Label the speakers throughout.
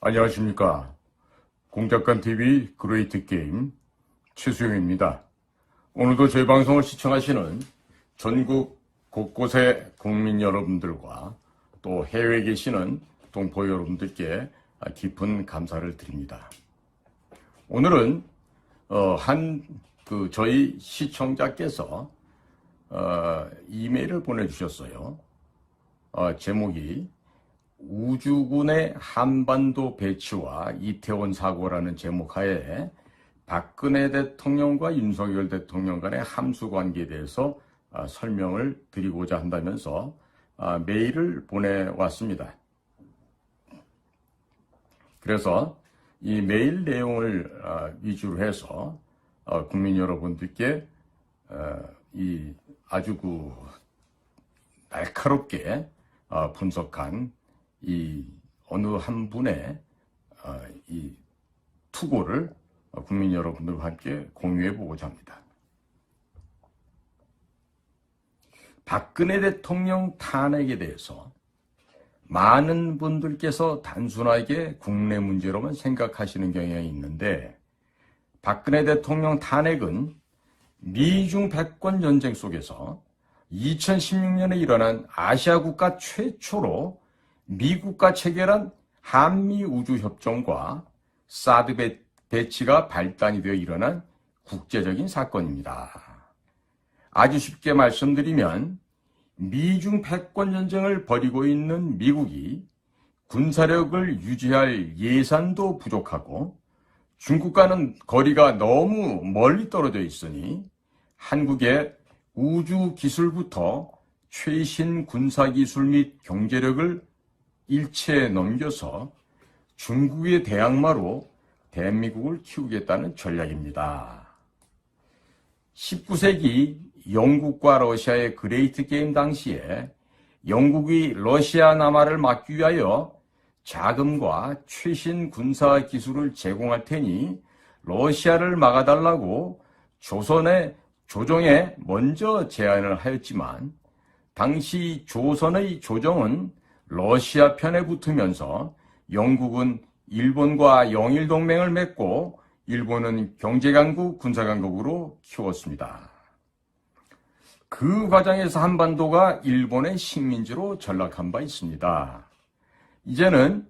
Speaker 1: 안녕하십니까. 공작관TV 그레이트 게임 최수영입니다. 오늘도 저희 방송을 시청하시는 전국 곳곳의 국민 여러분들과 또 해외에 계시는 동포 여러분들께 깊은 감사를 드립니다. 오늘은 저희 시청자께서 이메일을 보내주셨어요. 제목이 우주군의 한반도 배치와 이태원 사고라는 제목 하에 박근혜 대통령과 윤석열 대통령 간의 함수 관계에 대해서 설명을 드리고자 한다면서 메일을 보내왔습니다. 그래서 이 메일 내용을 위주로 해서 국민 여러분들께 이 아주 날카롭게 분석한 이 어느 한 분의 이 투고를 국민 여러분들과 함께 공유해 보고자 합니다. 박근혜 대통령 탄핵에 대해서 많은 분들께서 단순하게 국내 문제로만 생각하시는 경향이 있는데, 박근혜 대통령 탄핵은 미중 패권 전쟁 속에서 2016년에 일어난 아시아 국가 최초로 미국과 체결한 한미우주협정과 사드 배치가 발단이 되어 일어난 국제적인 사건입니다. 아주 쉽게 말씀드리면 미중 패권 전쟁을 벌이고 있는 미국이 군사력을 유지할 예산도 부족하고 중국과는 거리가 너무 멀리 떨어져 있으니 한국의 우주 기술부터 최신 군사기술 및 경제력을 일체에 넘겨서 중국의 대항마로 대한민국을 키우겠다는 전략입니다. 19세기 영국과 러시아의 그레이트 게임 당시에 영국이 러시아 남하를 막기 위하여 자금과 최신 군사 기술을 제공할 테니 러시아를 막아달라고 조정에 먼저 제안을 하였지만, 당시 조선의 조정은 러시아 편에 붙으면서 영국은 일본과 영일 동맹을 맺고 일본은 경제강국, 군사강국으로 키웠습니다. 그 과정에서 한반도가 일본의 식민지로 전락한 바 있습니다. 이제는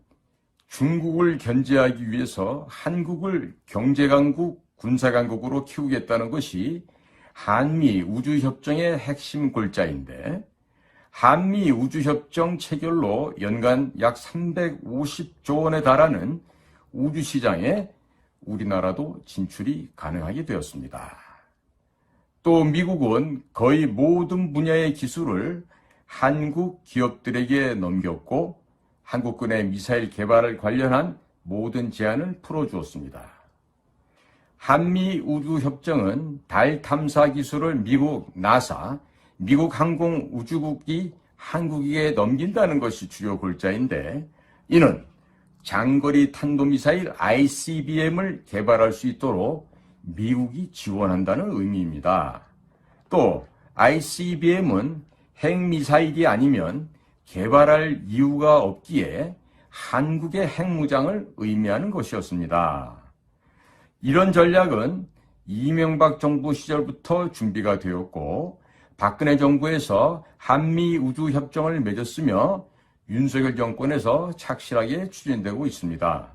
Speaker 1: 중국을 견제하기 위해서 한국을 경제강국, 군사강국으로 키우겠다는 것이 한미 우주협정의 핵심 골자인데, 한미 우주협정 체결로 연간 약 350조 원에 달하는 우주시장에 우리나라도 진출이 가능하게 되었습니다. 또 미국은 거의 모든 분야의 기술을 한국 기업들에게 넘겼고 한국군의 미사일 개발을 관련한 모든 제한을 풀어주었습니다. 한미 우주협정은 달 탐사 기술을 미국 나사, 미국 항공우주국이 한국에게 넘긴다는 것이 주요 골자인데, 이는 장거리 탄도미사일 ICBM을 개발할 수 있도록 미국이 지원한다는 의미입니다. 또 ICBM은 핵미사일이 아니면 개발할 이유가 없기에 한국의 핵무장을 의미하는 것이었습니다. 이런 전략은 이명박 정부 시절부터 준비가 되었고, 박근혜 정부에서 한미 우주협정을 맺었으며 윤석열 정권에서 착실하게 추진되고 있습니다.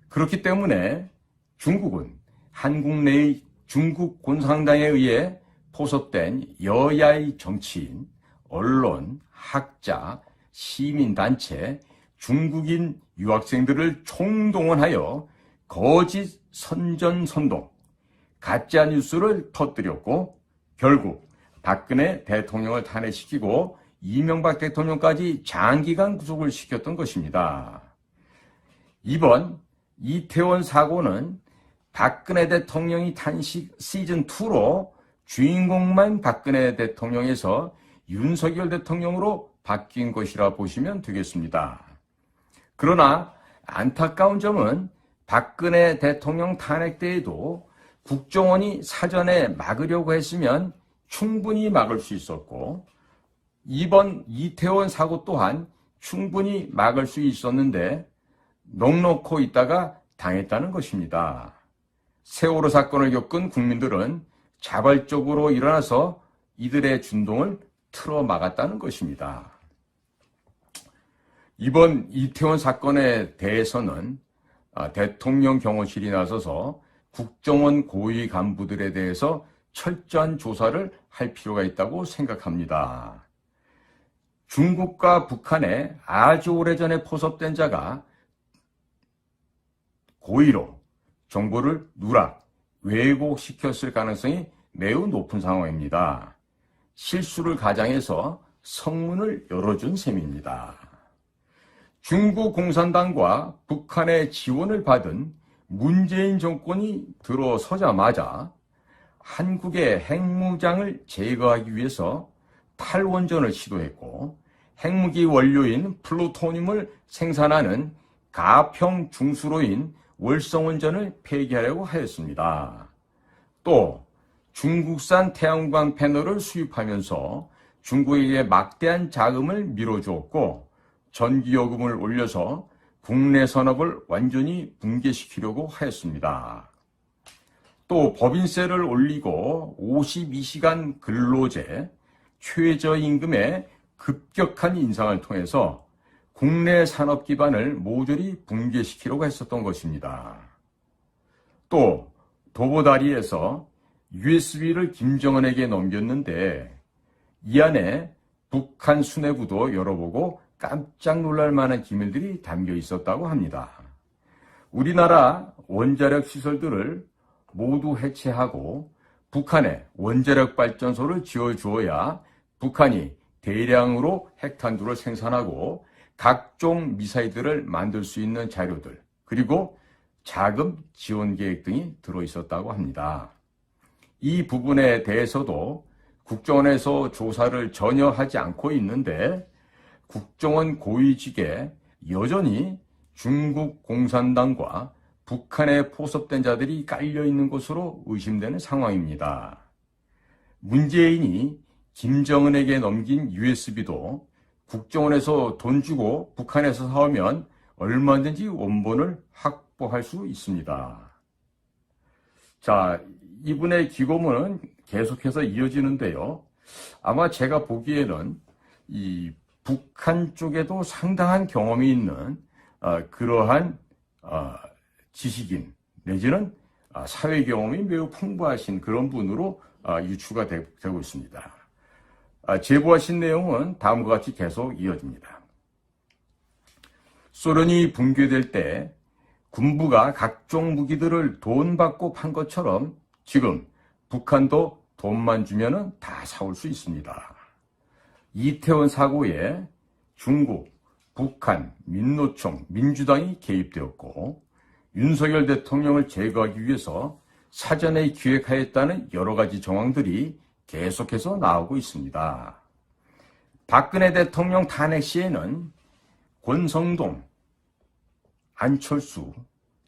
Speaker 1: 그렇기 때문에 중국은 한국 내의 중국 공산당에 의해 포섭된 여야의 정치인, 언론, 학자, 시민단체, 중국인 유학생들을 총동원하여 거짓 선전선동, 가짜 뉴스를 터뜨렸고 결국 박근혜 대통령을 탄핵시키고 이명박 대통령까지 장기간 구속을 시켰던 것입니다. 이번 이태원 사고는 박근혜 대통령이 탄식 시즌2로 주인공만 박근혜 대통령에서 윤석열 대통령으로 바뀐 것이라 보시면 되겠습니다. 그러나 안타까운 점은 박근혜 대통령 탄핵 때에도 국정원이 사전에 막으려고 했으면 충분히 막을 수 있었고, 이번 이태원 사고 또한 충분히 막을 수 있었는데 넋놓고 있다가 당했다는 것입니다. 세월호 사건을 겪은 국민들은 자발적으로 일어나서 이들의 준동을 틀어막았다는 것입니다. 이번 이태원 사건에 대해서는 대통령 경호실이 나서서 국정원 고위 간부들에 대해서 철저한 조사를 할 필요가 있다고 생각합니다. 중국과 북한에 아주 오래전에 포섭된 자가 고의로 정보를 누락, 왜곡시켰을 가능성이 매우 높은 상황입니다. 실수를 가장해서 성문을 열어준 셈입니다. 중국 공산당과 북한의 지원을 받은 문재인 정권이 들어서자마자 한국의 핵무장을 제거하기 위해서 탈원전을 시도했고 핵무기 원료인 플루토늄을 생산하는 가평 중수로인 월성원전을 폐기하려고 하였습니다. 또 중국산 태양광 패널을 수입하면서 중국에게 막대한 자금을 밀어주었고 전기요금을 올려서 국내 산업을 완전히 붕괴시키려고 하였습니다. 또 법인세를 올리고 52시간 근로제, 최저임금의 급격한 인상을 통해서 국내 산업 기반을 모조리 붕괴시키려고 했었던 것입니다. 또 도보다리에서 USB를 김정은에게 넘겼는데 이 안에 북한 수뇌부도 열어보고 깜짝 놀랄 만한 기밀들이 담겨 있었다고 합니다. 우리나라 원자력 시설들을 모두 해체하고 북한에 원자력 발전소를 지어주어야 북한이 대량으로 핵탄두를 생산하고 각종 미사일들을 만들 수 있는 자료들, 그리고 자금 지원 계획 등이 들어있었다고 합니다. 이 부분에 대해서도 국정원에서 조사를 전혀 하지 않고 있는데 국정원 고위직에 여전히 중국 공산당과 북한에 포섭된 자들이 깔려있는 것으로 의심되는 상황입니다. 문재인이 김정은에게 넘긴 USB도 국정원에서 돈 주고 북한에서 사오면 얼마든지 원본을 확보할 수 있습니다. 자, 이분의 기고문은 계속해서 이어지는데요. 아마 제가 보기에는 이 북한 쪽에도 상당한 경험이 있는 그러한 지식인 내지는 사회 경험이 매우 풍부하신 그런 분으로 유추가 되고 있습니다. 제보하신 내용은 다음과 같이 계속 이어집니다. 소련이 붕괴될 때 군부가 각종 무기들을 돈 받고 판 것처럼 지금 북한도 돈만 주면 다 사올 수 있습니다. 이태원 사고에 중국, 북한, 민노총, 민주당이 개입되었고 윤석열 대통령을 제거하기 위해서 사전에 기획하였다는 여러 가지 정황들이 계속해서 나오고 있습니다. 박근혜 대통령 탄핵 시에는 권성동, 안철수,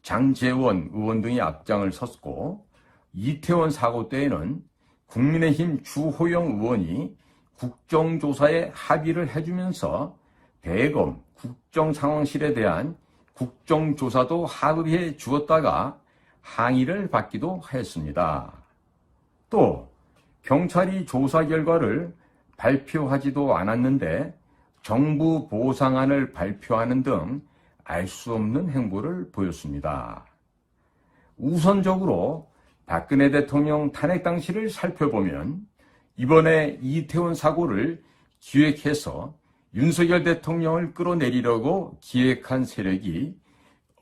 Speaker 1: 장제원 의원 등이 앞장을 섰고 이태원 사고 때에는 국민의힘 주호영 의원이 국정조사에 합의를 해주면서 대검 국정상황실에 대한 국정조사도 합의해 주었다가 항의를 받기도 하였습니다. 또 경찰이 조사 결과를 발표하지도 않았는데 정부 보상안을 발표하는 등 알 수 없는 행보를 보였습니다. 우선적으로 박근혜 대통령 탄핵 당시를 살펴보면 이번에 이태원 사고를 기획해서 윤석열 대통령을 끌어내리려고 기획한 세력이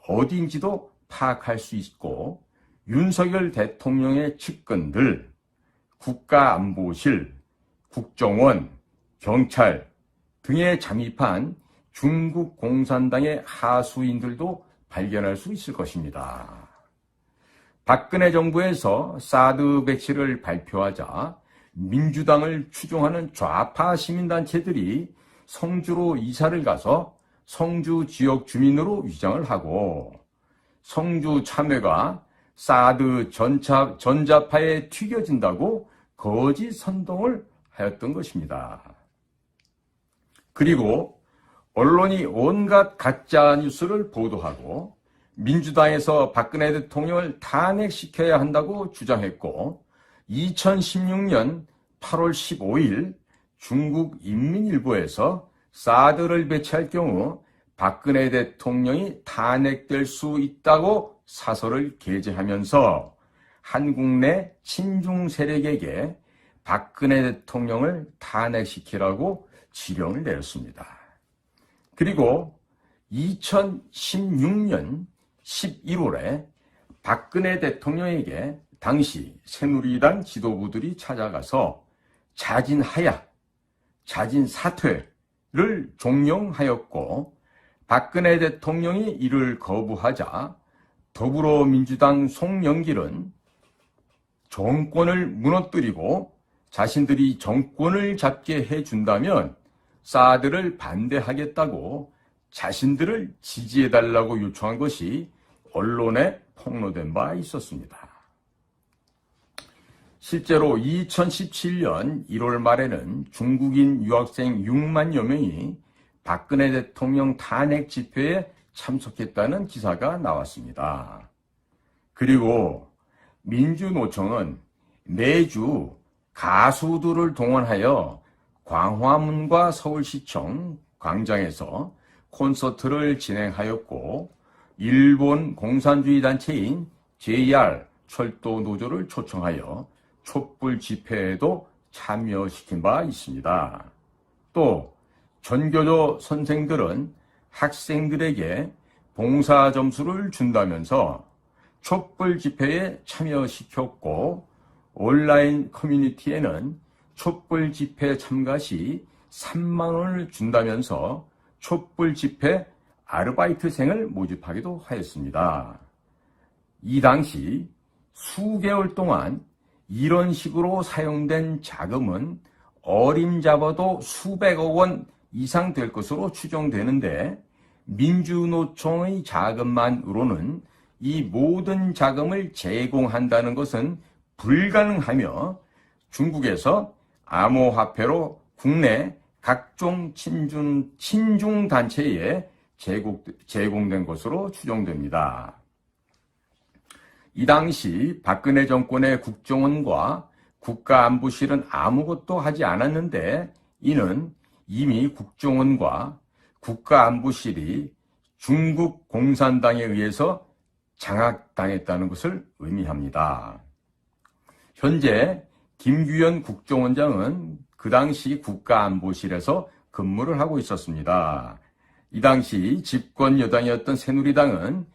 Speaker 1: 어디인지도 파악할 수 있고 윤석열 대통령의 측근들, 국가안보실, 국정원, 경찰 등에 잠입한 중국 공산당의 하수인들도 발견할 수 있을 것입니다. 박근혜 정부에서 사드 배치를 발표하자 민주당을 추종하는 좌파 시민단체들이 성주로 이사를 가서 성주 지역 주민으로 위장을 하고 성주 참외가 사드 전자파에 튀겨진다고 거짓 선동을 하였던 것입니다. 그리고 언론이 온갖 가짜 뉴스를 보도하고 민주당에서 박근혜 대통령을 탄핵시켜야 한다고 주장했고 2016년 8월 15일 중국 인민일보에서 사드를 배치할 경우 박근혜 대통령이 탄핵될 수 있다고 사설을 게재하면서 한국 내 친중 세력에게 박근혜 대통령을 탄핵시키라고 지령을 내렸습니다. 그리고 2016년 11월에 박근혜 대통령에게 당시 새누리당 지도부들이 찾아가서 자진하야, 자진사퇴를 종용하였고 박근혜 대통령이 이를 거부하자 더불어민주당 송영길은 정권을 무너뜨리고 자신들이 정권을 잡게 해준다면 사드를 반대하겠다고 자신들을 지지해달라고 요청한 것이 언론에 폭로된 바 있었습니다. 실제로 2017년 1월 말에는 중국인 유학생 6만여 명이 박근혜 대통령 탄핵 집회에 참석했다는 기사가 나왔습니다. 그리고 민주노총은 매주 가수들을 동원하여 광화문과 서울시청 광장에서 콘서트를 진행하였고 일본 공산주의 단체인 JR 철도 노조를 초청하여 촛불 집회에도 참여시킨 바 있습니다. 또 전교조 선생들은 학생들에게 봉사 점수를 준다면서 촛불 집회에 참여시켰고 온라인 커뮤니티에는 촛불 집회 참가 시 3만 원을 준다면서 촛불 집회 아르바이트생을 모집하기도 하였습니다. 이 당시 수개월 동안 이런 식으로 사용된 자금은 어림잡아도 수백억 원 이상 될 것으로 추정되는데 민주노총의 자금만으로는 이 모든 자금을 제공한다는 것은 불가능하며 중국에서 암호화폐로 국내 각종 친중 단체에 제공된 것으로 추정됩니다. 이 당시 박근혜 정권의 국정원과 국가안보실은 아무것도 하지 않았는데 이는 이미 국정원과 국가안보실이 중국 공산당에 의해서 장악당했다는 것을 의미합니다. 현재 김규현 국정원장은 그 당시 국가안보실에서 근무를 하고 있었습니다. 이 당시 집권 여당이었던 새누리당은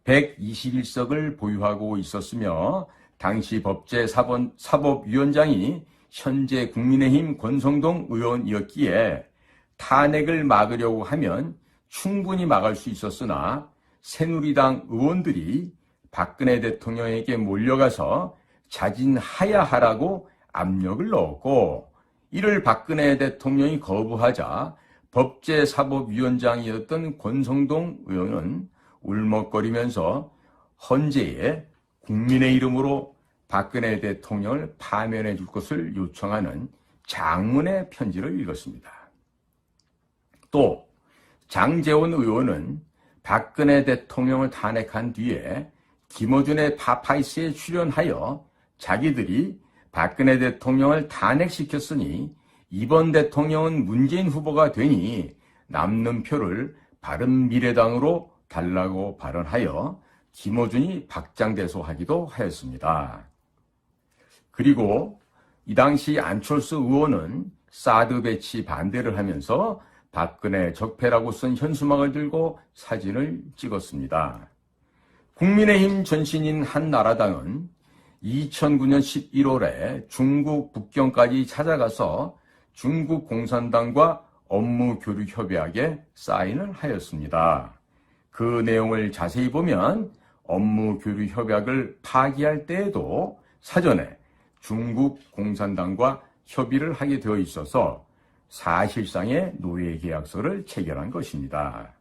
Speaker 1: 121석을 보유하고 있었으며 당시 법제사법위원장이 현재 국민의힘 권성동 의원이었기에 탄핵을 막으려고 하면 충분히 막을 수 있었으나 새누리당 의원들이 박근혜 대통령에게 몰려가서 자진하야 하라고 압력을 넣었고 이를 박근혜 대통령이 거부하자 법제사법위원장이었던 권성동 의원은 울먹거리면서 헌재에 국민의 이름으로 박근혜 대통령을 파면해 줄 것을 요청하는 장문의 편지를 읽었습니다. 또 장제원 의원은 박근혜 대통령을 탄핵한 뒤에 김어준의 파파이스에 출연하여 자기들이 박근혜 대통령을 탄핵시켰으니 이번 대통령은 문재인 후보가 되니 남는 표를 바른미래당으로 달라고 발언하여 김어준이 박장대소하기도 하였습니다. 그리고 이 당시 안철수 의원은 사드 배치 반대를 하면서 박근혜 적폐라고 쓴 현수막을 들고 사진을 찍었습니다. 국민의힘 전신인 한나라당은 2009년 11월에 중국 북경까지 찾아가서 중국 공산당과 업무 교류 협약에 사인을 하였습니다. 그 내용을 자세히 보면 업무 교류 협약을 파기할 때에도 사전에 중국 공산당과 협의를 하게 되어 있어서 사실상의 노예 계약서를 체결한 것입니다.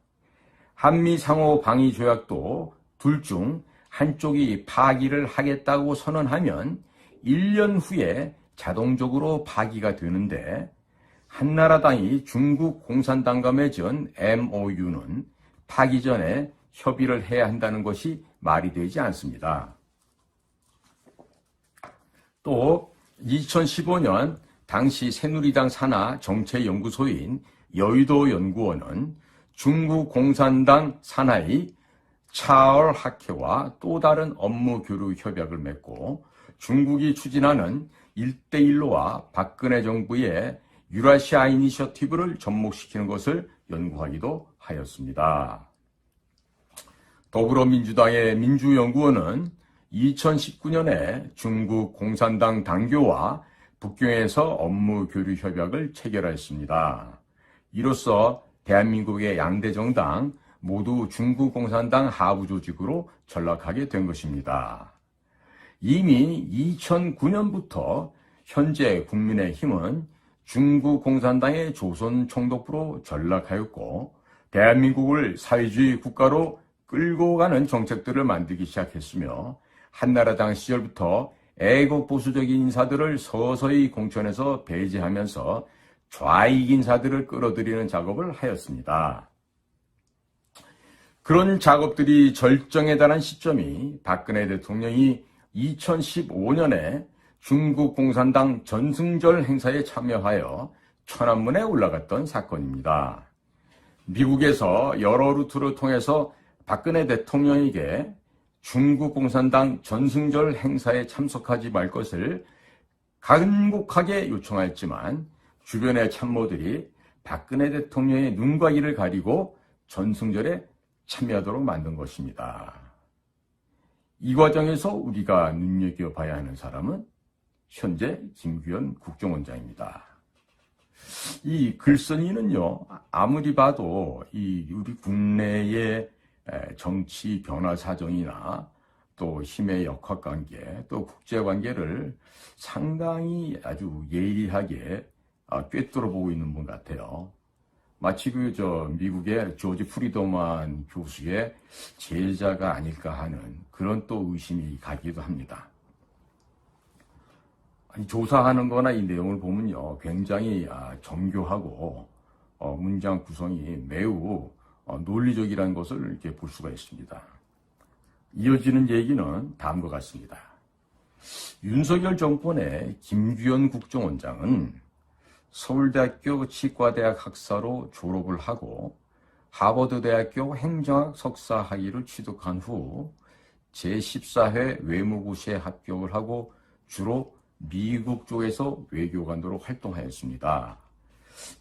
Speaker 1: 한미 상호 방위 조약도 둘 중 한쪽이 파기를 하겠다고 선언하면 1년 후에 자동적으로 파기가 되는데 한나라당이 중국 공산당과 맺은 MOU는 파기 전에 협의를 해야 한다는 것이 말이 되지 않습니다. 또 2015년 당시 새누리당 산하 정책연구소인 여의도연구원은 중국 공산당 산하의 차얼 학회와 또 다른 업무 교류 협약을 맺고 중국이 추진하는 1대1로와 박근혜 정부의 유라시아 이니셔티브를 접목시키는 것을 연구하기도 하였습니다. 더불어민주당의 민주연구원은 2019년에 중국 공산당 당교와 북경에서 업무 교류 협약을 체결하였습니다. 이로써 대한민국의 양대 정당 모두 중국 공산당 하부 조직으로 전락하게 된 것입니다. 이미 2009년부터 현재 국민의힘은 중국 공산당의 조선 총독부로 전락하였고 대한민국을 사회주의 국가로 끌고 가는 정책들을 만들기 시작했으며 한나라당 시절부터 애국 보수적인 인사들을 서서히 공천에서 배제하면서 좌익 인사들을 끌어들이는 작업을 하였습니다. 그런 작업들이 절정에 달한 시점이 박근혜 대통령이 2015년에 중국 공산당 전승절 행사에 참여하여 천안문에 올라갔던 사건입니다. 미국에서 여러 루트를 통해서 박근혜 대통령에게 중국 공산당 전승절 행사에 참석하지 말 것을 간곡하게 요청하였지만 주변의 참모들이 박근혜 대통령의 눈과 이를 가리고 전승절에 참여하도록 만든 것입니다. 이 과정에서 우리가 눈여겨봐야 하는 사람은 현재 김규현 국정원장입니다. 이 글쓴이는요, 아무리 봐도 우리 국내의 정치 변화 사정이나 또 힘의 역학관계, 또 국제관계를 상당히 아주 예리하게 꿰뚫어보고 있는 분 같아요. 마치 미국의 조지 프리더만 교수의 제자가 아닐까 하는 그런 또 의심이 가기도 합니다. 조사하는 거나 이 내용을 보면요, 굉장히 정교하고 문장 구성이 매우 논리적이라는 것을 이렇게 볼 수가 있습니다. 이어지는 얘기는 다음과 같습니다. 윤석열 정권의 김규현 국정원장은 서울대학교 치과대학 학사로 졸업을 하고 하버드대학교 행정학 석사 학위를 취득한 후 제14회 외무고시에 합격을 하고 주로 미국 쪽에서 외교관으로 활동하였습니다.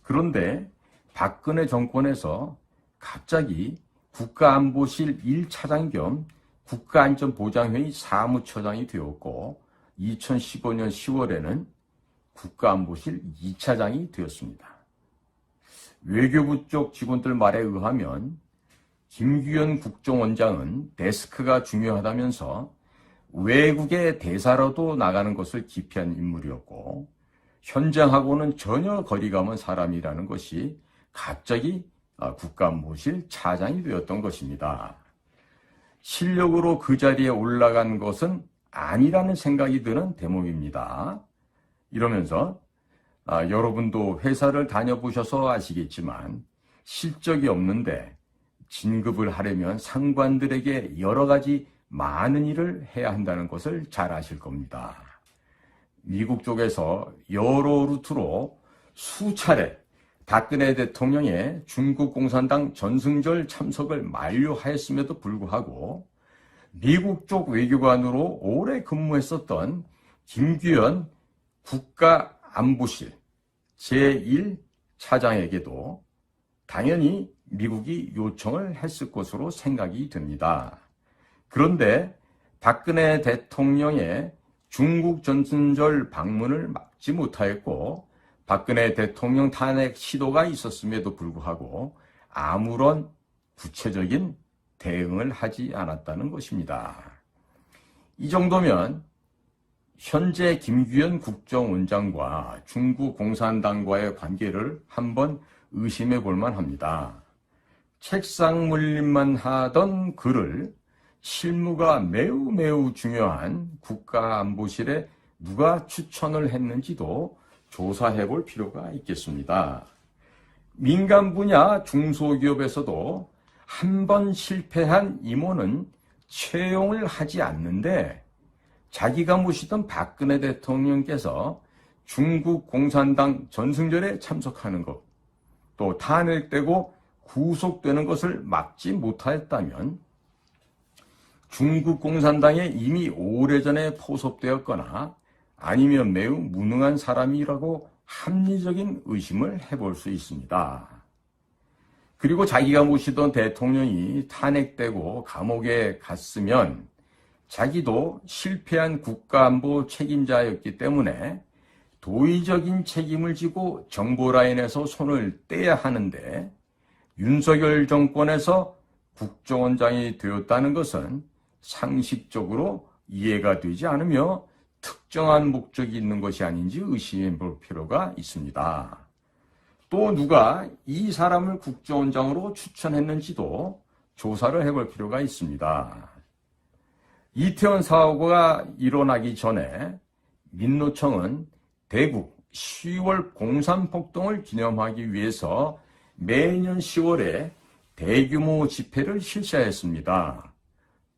Speaker 1: 그런데 박근혜 정권에서 갑자기 국가안보실 1차장 겸 국가안전보장회의 사무처장이 되었고 2015년 10월에는 국가안보실 2차장이 되었습니다. 외교부 쪽 직원들 말에 의하면 김규현 국정원장은 데스크가 중요하다면서 외국의 대사로도 나가는 것을 기피한 인물이었고 현장하고는 전혀 거리가 먼 사람이라는 것이 갑자기 국가안보실 차장이 되었던 것입니다. 실력으로 그 자리에 올라간 것은 아니라는 생각이 드는 대목입니다. 이러면서 여러분도 회사를 다녀보셔서 아시겠지만 실적이 없는데 진급을 하려면 상관들에게 여러 가지 많은 일을 해야 한다는 것을 잘 아실 겁니다. 미국 쪽에서 여러 루트로 수차례 박근혜 대통령의 중국 공산당 전승절 참석을 만료하였음에도 불구하고 미국 쪽 외교관으로 오래 근무했었던 김규현 국가안보실 제1차장에게도 당연히 미국이 요청을 했을 것으로 생각이 됩니다. 그런데 박근혜 대통령의 중국 전승절 방문을 막지 못하였고 박근혜 대통령 탄핵 시도가 있었음에도 불구하고 아무런 구체적인 대응을 하지 않았다는 것입니다. 이 정도면 현재 김규현 국정원장과 중국 공산당과의 관계를 한번 의심해 볼 만합니다. 책상 물림만 하던 그를 실무가 매우 중요한 국가안보실에 누가 추천을 했는지도 조사해 볼 필요가 있겠습니다. 민간 분야 중소기업에서도 한 번 실패한 임원은 채용을 하지 않는데 자기가 모시던 박근혜 대통령께서 중국 공산당 전승절에 참석하는 것, 또 탄핵되고 구속되는 것을 막지 못하였다면 중국 공산당에 이미 오래전에 포섭되었거나 아니면 매우 무능한 사람이라고 합리적인 의심을 해볼 수 있습니다. 그리고 자기가 모시던 대통령이 탄핵되고 감옥에 갔으면 자기도 실패한 국가안보 책임자였기 때문에 도의적인 책임을 지고 정보라인에서 손을 떼야 하는데 윤석열 정권에서 국정원장이 되었다는 것은 상식적으로 이해가 되지 않으며 특정한 목적이 있는 것이 아닌지 의심해 볼 필요가 있습니다. 또 누가 이 사람을 국정원장으로 추천했는지도 조사를 해볼 필요가 있습니다. 이태원 사고가 일어나기 전에 민노총은 대구 10월 공산폭동을 기념하기 위해서 매년 10월에 대규모 집회를 실시했습니다.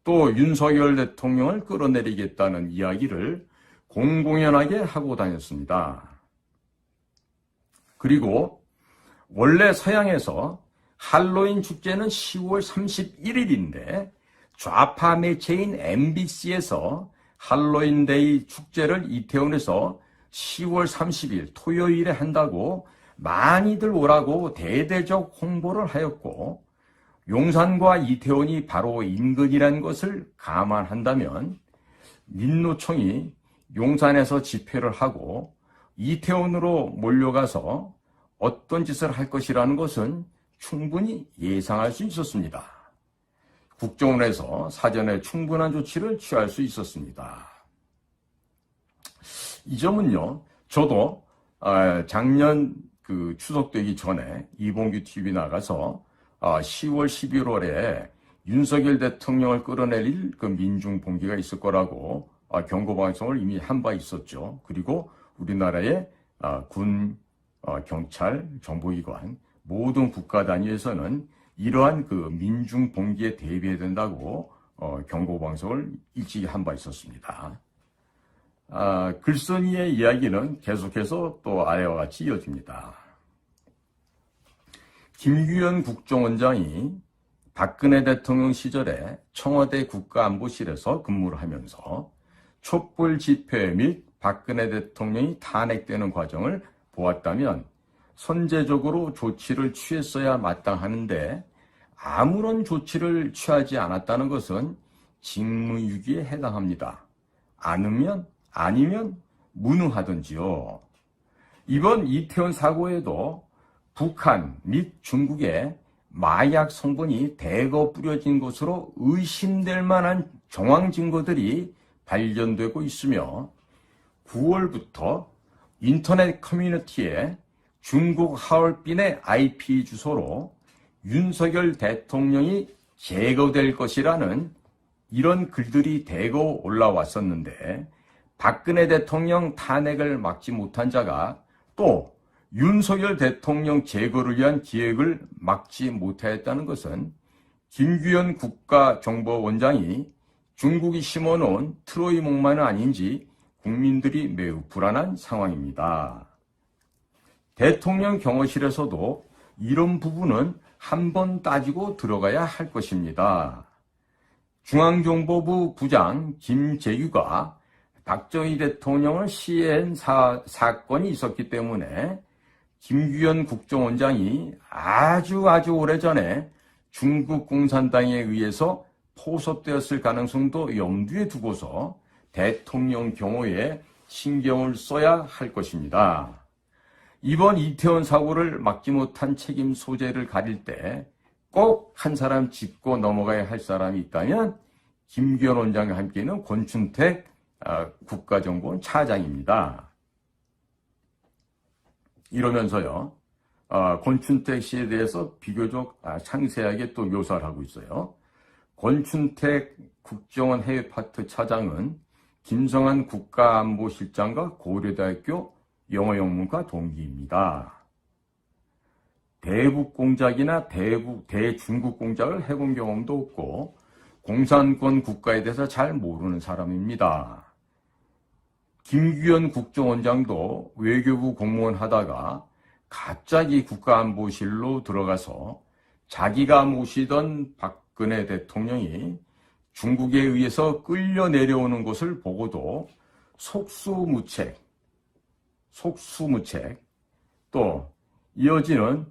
Speaker 1: 또 윤석열 대통령을 끌어내리겠다는 이야기를 공공연하게 하고 다녔습니다. 그리고 원래 서양에서 할로윈 축제는 10월 31일인데 좌파 매체인 MBC에서 할로윈데이 축제를 이태원에서 10월 30일 토요일에 한다고 많이들 오라고 대대적 홍보를 하였고 용산과 이태원이 바로 인근이라는 것을 감안한다면 민노총이 용산에서 집회를 하고 이태원으로 몰려가서 어떤 짓을 할 것이라는 것은 충분히 예상할 수 있었습니다. 국정원에서 사전에 충분한 조치를 취할 수 있었습니다. 이 점은요, 저도 작년 추석 되기 전에 이봉규 TV 나가서 10월 11월에 윤석열 대통령을 끌어내릴 그 민중 봉기가 있을 거라고 경고 방송을 이미 한 바 있었죠. 그리고 우리나라의 군, 경찰, 정보기관 모든 국가 단위에서는 이러한 그 민중 봉기에 대비해야 된다고 경고 방송을 일찍이 한 바 있었습니다. 글쓴이의 이야기는 계속해서 또 아래와 같이 이어집니다. 김규현 국정원장이 박근혜 대통령 시절에 청와대 국가안보실에서 근무를 하면서 촛불 집회 및 박근혜 대통령이 탄핵되는 과정을 보았다면 선제적으로 조치를 취했어야 마땅하는데 아무런 조치를 취하지 않았다는 것은 직무유기에 해당합니다. 아니면 무능하든지요. 이번 이태원 사고에도 북한 및 중국에 마약 성분이 대거 뿌려진 것으로 의심될 만한 정황 증거들이 발견되고 있으며 9월부터 인터넷 커뮤니티에 중국 하얼빈의 IP 주소로 윤석열 대통령이 제거될 것이라는 이런 글들이 대거 올라왔었는데 박근혜 대통령 탄핵을 막지 못한 자가 또 윤석열 대통령 제거를 위한 기획을 막지 못하였다는 것은 김규현 국가정보원장이 중국이 심어놓은 트로이 목마는 아닌지 국민들이 매우 불안한 상황입니다. 대통령 경호실에서도 이런 부분은 한번 따지고 들어가야 할 것입니다. 중앙정보부 부장 김재규가 박정희 대통령을 시해한 사건이 있었기 때문에 김규현 국정원장이 아주 오래전에 중국 공산당에 의해서 포섭되었을 가능성도 염두에 두고서 대통령 경호에 신경을 써야 할 것입니다. 이번 이태원 사고를 막지 못한 책임 소재를 가릴 때 꼭 한 사람 짚고 넘어가야 할 사람이 있다면 김규현 원장과 함께는 권춘택 국가정보원 차장입니다. 이러면서요, 권춘택 씨에 대해서 비교적 상세하게 또 묘사를 하고 있어요. 권춘택 국정원 해외파트 차장은 김성한 국가안보실장과 고려대학교 영어 영문과 동기입니다. 대북 공작이나 대중국 공작을 해본 경험도 없고 공산권 국가에 대해서 잘 모르는 사람입니다. 김규현 국정원장도 외교부 공무원 하다가 갑자기 국가안보실로 들어가서 자기가 모시던 박근혜 대통령이 중국에 의해서 끌려 내려오는 것을 보고도 속수무책, 또 이어지는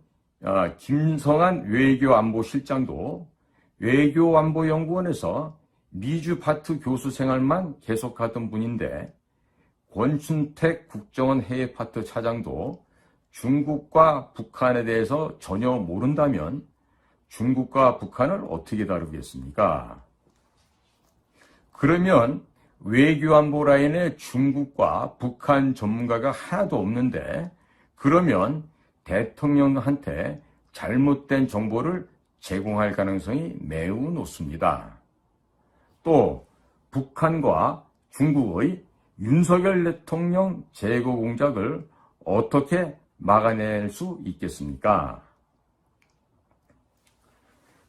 Speaker 1: 김성한 외교안보실장도 외교안보연구원에서 미주 파트 교수 생활만 계속하던 분인데 권춘택 국정원 해외 파트 차장도 중국과 북한에 대해서 전혀 모른다면 중국과 북한을 어떻게 다루겠습니까? 그러면 외교안보 라인에 중국과 북한 전문가가 하나도 없는데 그러면 대통령한테 잘못된 정보를 제공할 가능성이 매우 높습니다. 또 북한과 중국의 윤석열 대통령 제거 공작을 어떻게 막아낼 수 있겠습니까?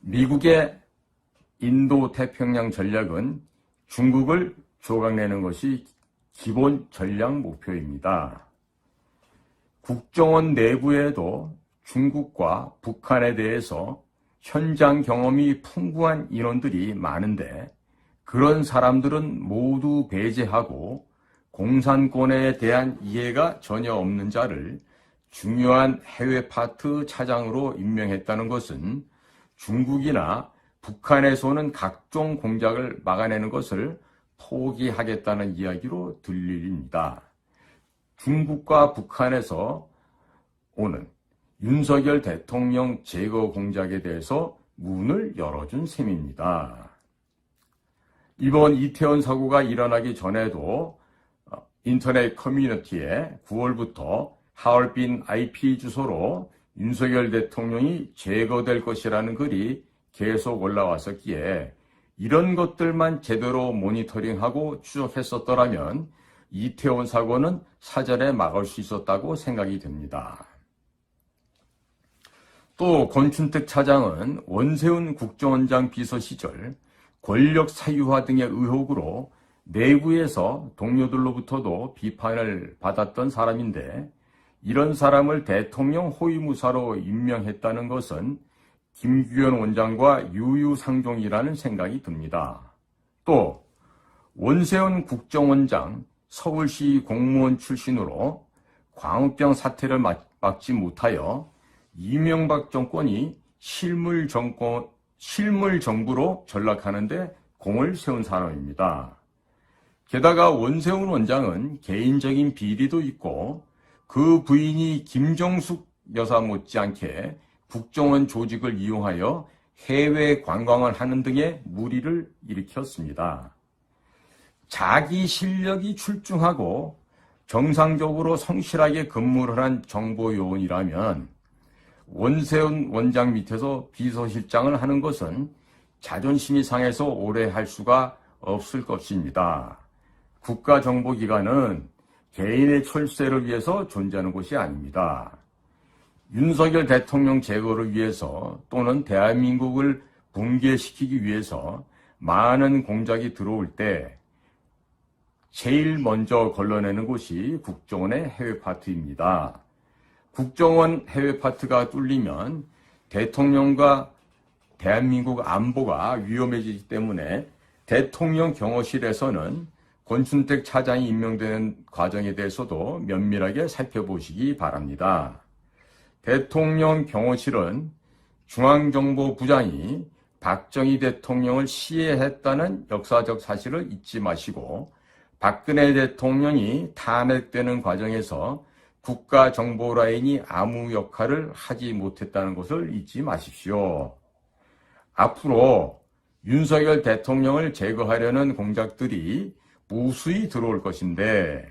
Speaker 1: 미국의 인도태평양 전략은 중국을 조각내는 것이 기본 전략 목표입니다. 국정원 내부에도 중국과 북한에 대해서 현장 경험이 풍부한 인원들이 많은데 그런 사람들은 모두 배제하고 공산권에 대한 이해가 전혀 없는 자를 중요한 해외 파트 차장으로 임명했다는 것은 중국이나 북한에서 오는 각종 공작을 막아내는 것을 포기하겠다는 이야기로 들립니다. 중국과 북한에서 오는 윤석열 대통령 제거 공작에 대해서 문을 열어준 셈입니다. 이번 이태원 사고가 일어나기 전에도 인터넷 커뮤니티에 9월부터 하얼빈 IP 주소로 윤석열 대통령이 제거될 것이라는 글이 계속 올라왔었기에 이런 것들만 제대로 모니터링하고 추적했었더라면 이태원 사고는 사전에 막을 수 있었다고 생각이 됩니다. 또 권춘택 차장은 원세훈 국정원장 비서 시절 권력 사유화 등의 의혹으로 내부에서 동료들로부터도 비판을 받았던 사람인데 이런 사람을 대통령 호위무사로 임명했다는 것은 김규현 원장과 유유상종이라는 생각이 듭니다. 또 원세훈 국정원장 서울시 공무원 출신으로 광우병 사태를 막지 못하여 이명박 정권이 실물 정부로 전락하는 데 공을 세운 사람입니다. 게다가 원세훈 원장은 개인적인 비리도 있고 그 부인이 김정숙 여사 못지않게 국정원 조직을 이용하여 해외 관광을 하는 등의 무리를 일으켰습니다. 자기 실력이 출중하고 정상적으로 성실하게 근무를 한 정보요원이라면 원세훈 원장 밑에서 비서실장을 하는 것은 자존심이 상해서 오래 할 수가 없을 것입니다. 국가정보기관은 개인의 철새를 위해서 존재하는 곳이 아닙니다. 윤석열 대통령 제거를 위해서 또는 대한민국을 붕괴시키기 위해서 많은 공작이 들어올 때 제일 먼저 걸러내는 곳이 국정원의 해외 파트입니다. 국정원 해외 파트가 뚫리면 대통령과 대한민국 안보가 위험해지기 때문에 대통령 경호실에서는 권춘택 차장이 임명되는 과정에 대해서도 면밀하게 살펴보시기 바랍니다. 대통령 경호실은 중앙정보부장이 박정희 대통령을 시해했다는 역사적 사실을 잊지 마시고 박근혜 대통령이 탄핵되는 과정에서 국가정보라인이 아무 역할을 하지 못했다는 것을 잊지 마십시오. 앞으로 윤석열 대통령을 제거하려는 공작들이 무수히 들어올 것인데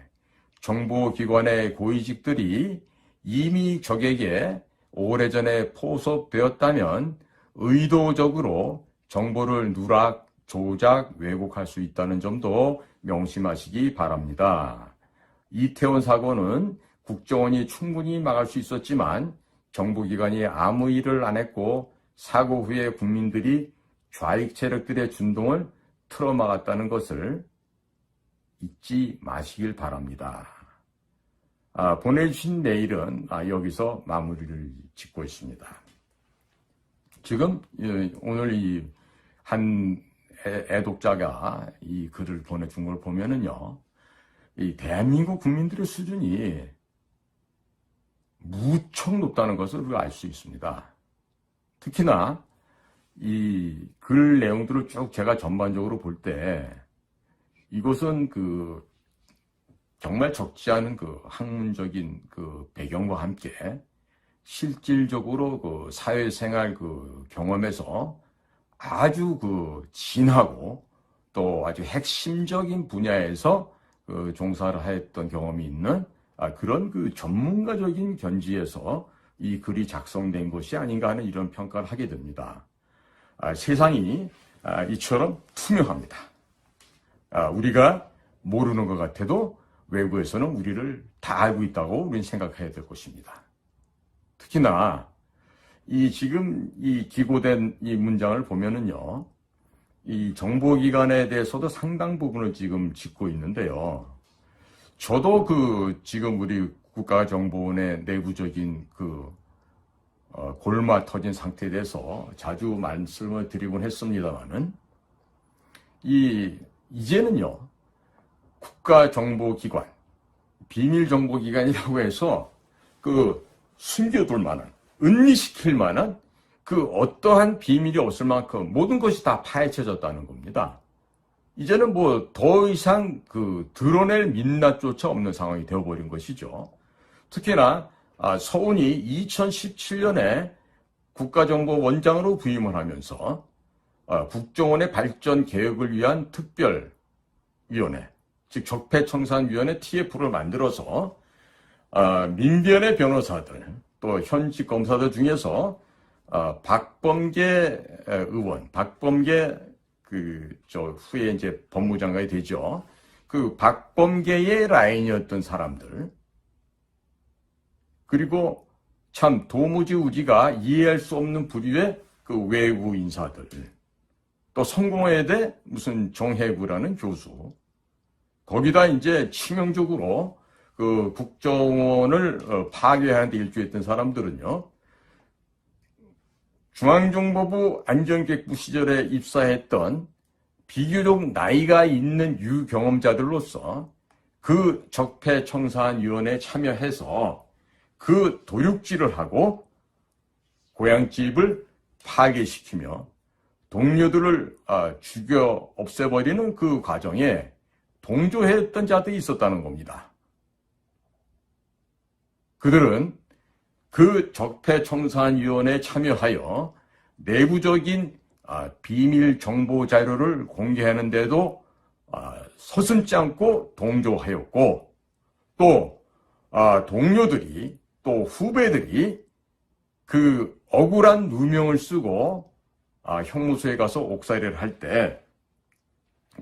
Speaker 1: 정보기관의 고위직들이 이미 적에게 오래전에 포섭되었다면 의도적으로 정보를 누락, 조작, 왜곡할 수 있다는 점도 명심하시기 바랍니다. 이태원 사고는 국정원이 충분히 막을 수 있었지만 정보기관이 아무 일을 안 했고 사고 후에 국민들이 좌익 세력들의 준동을 틀어막았다는 것을 잊지 마시길 바랍니다. 보내주신 메일은 여기서 마무리를 짓고 있습니다. 지금 오늘 이 한 애독자가 이 글을 보내준 걸 보면은요, 이 대한민국 국민들의 수준이 무척 높다는 것을 우리가 알 수 있습니다. 특히나 이 글 내용들을 쭉 제가 전반적으로 볼 때 이것은 정말 적지 않은 학문적인 배경과 함께 실질적으로 사회생활 경험에서 아주 진하고 또 아주 핵심적인 분야에서 종사를 했던 경험이 있는 그런 전문가적인 견지에서 이 글이 작성된 것이 아닌가 하는 이런 평가를 하게 됩니다. 세상이 이처럼 투명합니다. 우리가 모르는 것 같아도 외부에서는 우리를 다 알고 있다고 우리는 생각해야 될 것입니다. 특히나 지금 이 기고된 이 문장을 보면은요, 이 정보기관에 대해서도 상당 부분을 지금 짚고 있는데요. 저도 지금 우리 국가정보원의 내부적인 골마 터진 상태에 대해서 자주 말씀을 드리곤 했습니다만은, 이제는요, 국가정보기관, 비밀정보기관이라고 해서 숨겨둘 만한, 은리시킬 만한 어떠한 비밀이 없을 만큼 모든 것이 다 파헤쳐졌다는 겁니다. 이제는 더 이상 드러낼 민낯조차 없는 상황이 되어버린 것이죠. 특히나 서훈이 2017년에 국가정보원장으로 부임을 하면서 국정원의 발전 개혁을 위한 특별위원회, 즉 적폐청산위원회 TF를 만들어서 민변의 변호사들 또 현직 검사들 중에서 박범계 의원, 박범계 후에 이제 법무장관이 되죠. 박범계의 라인이었던 사람들, 그리고 참 도무지 우리가 이해할 수 없는 부류의 외부 인사들, 또 성공회대 무슨 정혜구라는 교수, 거기다 이제 치명적으로 국정원을 파괴하는 데 일조했던 사람들은요, 중앙정보부 안전기획부 시절에 입사했던 비교적 나이가 있는 유경험자들로서 적폐청산위원회에 참여해서 도륙질을 하고 고향집을 파괴시키며 동료들을 죽여 없애버리는 과정에 동조했던 자들이 있었다는 겁니다. 그들은 적폐청산위원회에 참여하여 내부적인 비밀 정보 자료를 공개하는데도 서슴지 않고 동조하였고, 또 동료들이 또 후배들이 억울한 누명을 쓰고 형무소에 가서 옥살이를 할 때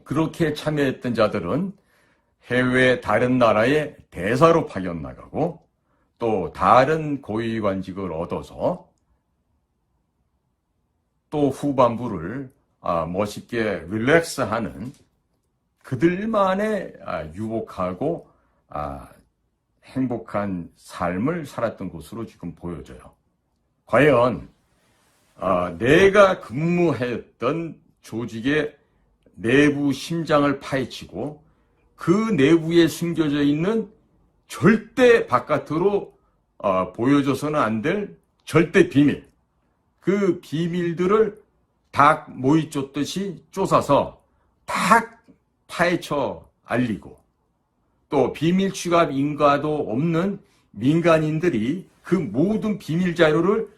Speaker 1: 그렇게 참여했던 자들은 해외 다른 나라의 대사로 파견 나가고 또 다른 고위관직을 얻어서 또 후반부를 멋있게 릴렉스하는 그들만의 유복하고 행복한 삶을 살았던 것으로 지금 보여져요. 과연 내가 근무했던 조직의 내부 심장을 파헤치고 그 내부에 숨겨져 있는 절대 바깥으로 보여줘서는 안 될 절대 비밀, 그 비밀들을 닭 모이 쫓듯이 쫓아서 다 파헤쳐 알리고, 또 비밀 취급 인가도 없는 민간인들이 그 모든 비밀 자료를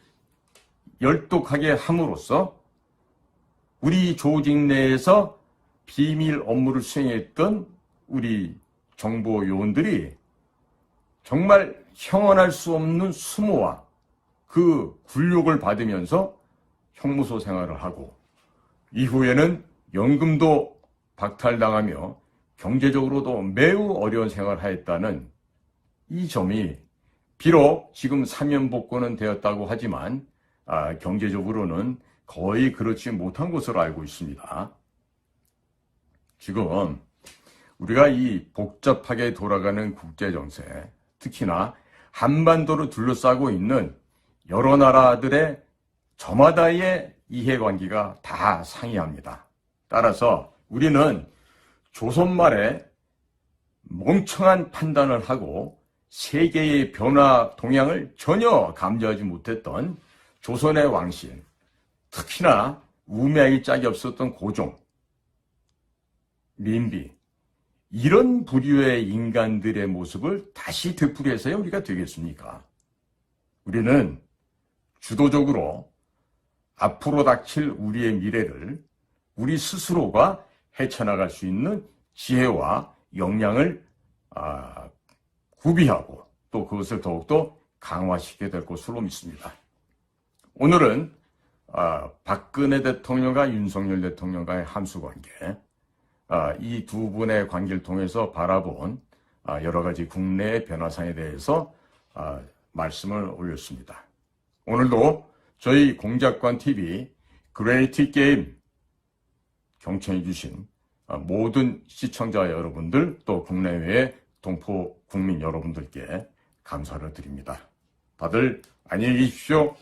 Speaker 1: 열독하게 함으로써 우리 조직 내에서 비밀 업무를 수행했던 우리 정보 요원들이 정말 형언할 수 없는 수모와 굴욕을 받으면서 형무소 생활을 하고, 이후에는 연금도 박탈당하며 경제적으로도 매우 어려운 생활을 하였다는 이 점이 비록 지금 사면복권은 되었다고 하지만 경제적으로는 거의 그렇지 못한 것으로 알고 있습니다. 지금 우리가 이 복잡하게 돌아가는 국제정세, 특히나 한반도를 둘러싸고 있는 여러 나라들의 저마다의 이해관계가 다 상이합니다. 따라서 우리는 조선말에 멍청한 판단을 하고 세계의 변화 동향을 전혀 감지하지 못했던 조선의 왕실, 특히나 우매하기 짝이 없었던 고종, 민비, 이런 부류의 인간들의 모습을 다시 되풀이해서야 우리가 되겠습니까? 우리는 주도적으로 앞으로 닥칠 우리의 미래를 우리 스스로가 헤쳐나갈 수 있는 지혜와 역량을 구비하고 또 그것을 더욱더 강화시키게 될 것으로 믿습니다. 오늘은 박근혜 대통령과 윤석열 대통령과의 함수관계, 이 두 분의 관계를 통해서 바라본 여러 가지 국내의 변화상에 대해서 말씀을 올렸습니다. 오늘도 저희 공작관TV 그레이티 게임 경청해 주신 모든 시청자 여러분들, 또 국내외의 동포 국민 여러분들께 감사를 드립니다. 다들 안녕히 계십시오.